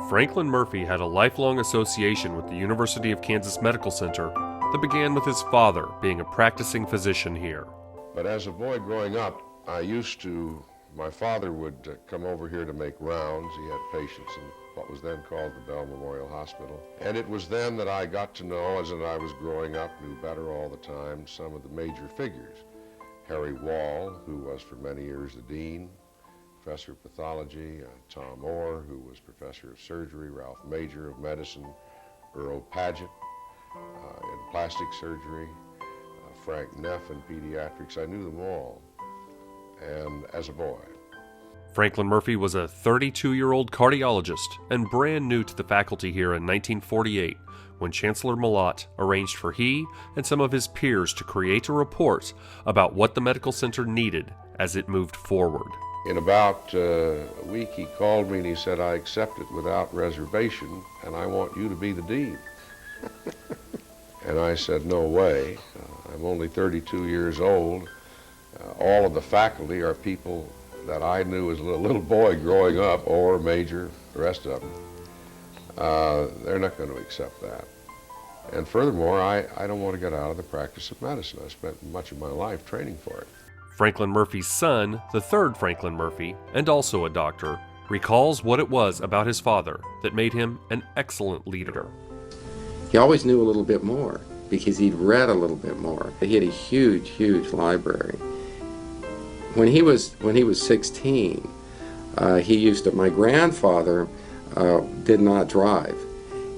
Franklin Murphy had a lifelong association with the University of Kansas Medical Center that began with his father being a practicing physician here. But as a boy growing up, my father would come over here to make rounds. He had patients in what was then called the Bell Memorial Hospital. And it was then that I got to know, as I was growing up, knew better all the time, some of the major figures. Harry Wall, who was for many years the dean, professor of pathology, Tom Orr, who was professor of surgery, Ralph Major of medicine, Earl Paget in plastic surgery, Frank Neff in pediatrics. I knew them all, and as a boy. Franklin Murphy was a 32-year-old cardiologist and brand new to the faculty here in 1948 when Chancellor Malott arranged for he and some of his peers to create a report about what the medical center needed as it moved forward. In about a week, he called me and he said, "I accept it without reservation, and I want you to be the dean." And I said, "No way. I'm only 32 years old. All of the faculty are people that I knew as a little boy growing up, or Major, the rest of them. They're not going to accept that. And furthermore, I don't want to get out of the practice of medicine. I spent much of my life training for it." Franklin Murphy's son, the third Franklin Murphy, and also a doctor, recalls what it was about his father that made him an excellent leader. He always knew a little bit more because he'd read a little bit more. He had a huge, huge library. When he was 16, my grandfather did not drive.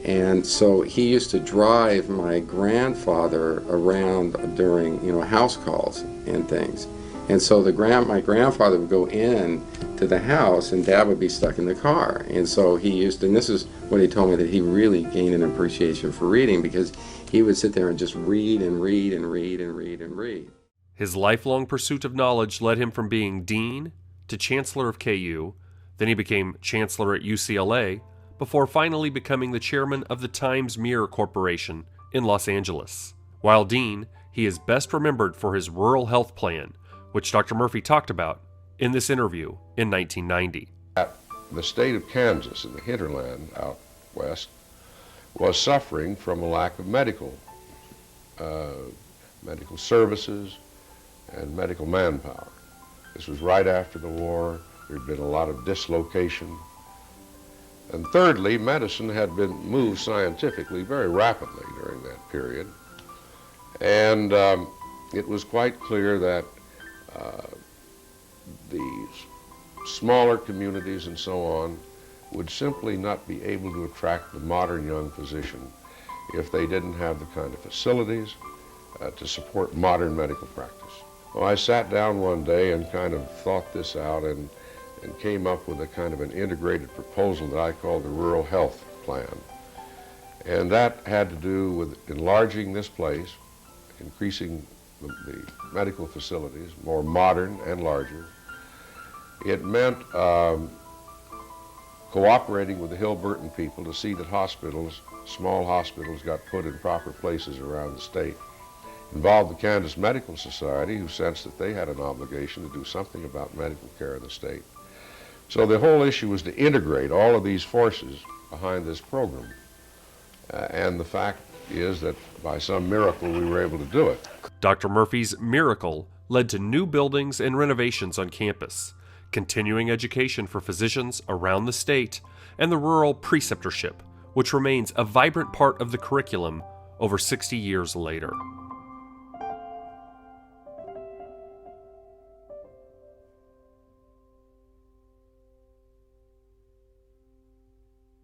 And so he used to drive my grandfather around during, house calls and things. And so my grandfather would go in to the house and Dad would be stuck in the car. And so and this is what he told me, that he really gained an appreciation for reading because he would sit there and just read and read and read and read and read. His lifelong pursuit of knowledge led him from being dean to chancellor of KU, then he became chancellor at UCLA, before finally becoming the chairman of the Times Mirror Corporation in Los Angeles. While dean, he is best remembered for his rural health plan, which Dr. Murphy talked about in this interview in 1990. The state of Kansas, in the hinterland out west, was suffering from a lack of medical services and medical manpower. This was right after the war. There had been a lot of dislocation. And thirdly, medicine had been moved scientifically very rapidly during that period. And it was quite clear that the smaller communities and so on would simply not be able to attract the modern young physician if they didn't have the kind of facilities to support modern medical practice. Well, I sat down one day and kind of thought this out and came up with a kind of an integrated proposal that I called the Rural Health Plan. And that had to do with enlarging this place, increasing the medical facilities, more modern and larger. It meant cooperating with the Hill-Burton people to see that small hospitals got put in proper places around the state. Involved the Kansas Medical Society, who sensed that they had an obligation to do something about medical care in the state. So the whole issue was to integrate all of these forces behind this program. And the fact is that by some miracle we were able to do it. Dr. Murphy's miracle led to new buildings and renovations on campus, continuing education for physicians around the state, and the rural preceptorship, which remains a vibrant part of the curriculum over 60 years later.